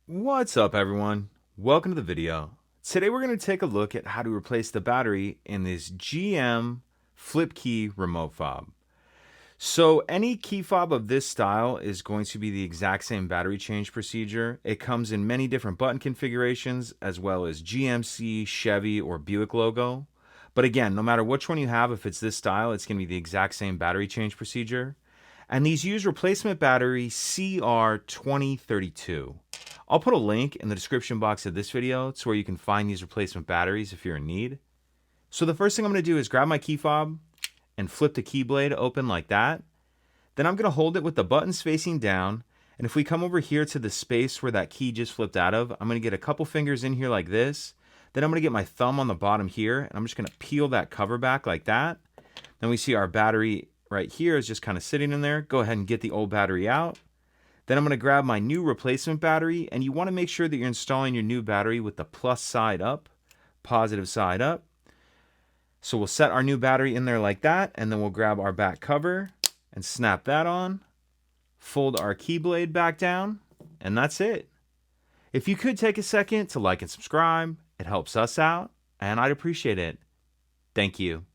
What's up, everyone? Welcome to the video. Today we're going to take a look at how to replace the battery in this GM flip key remote fob. So any key fob of this style is going to be the exact same battery change procedure. It comes in many different button configurations as well as GMC, Chevy, or Buick logo. But again, no matter which one you have, if it's this style, it's going to be the exact same battery change procedure. And these use replacement battery CR2032. I'll put a link in the description box of this video to where you can find these replacement batteries if you're in need. So the first thing I'm going to do is grab my key fob and flip the key blade open like that. Then I'm going to hold it with the buttons facing down. And if we come over here to the space where that key just flipped out of, I'm going to get a couple fingers in here like this. Then I'm going to get my thumb on the bottom here, and I'm just going to peel that cover back like that. Then we see our battery right here is just kind of sitting in there. Go ahead and get the old battery out. Then I'm going to grab my new replacement battery, and you want to make sure that you're installing your new battery with the plus side up, positive side up. So we'll set our new battery in there like that, and then we'll grab our back cover and snap that on, fold our key blade back down, and that's it. If you could take a second to like and subscribe, it helps us out, and I'd appreciate it. Thank you.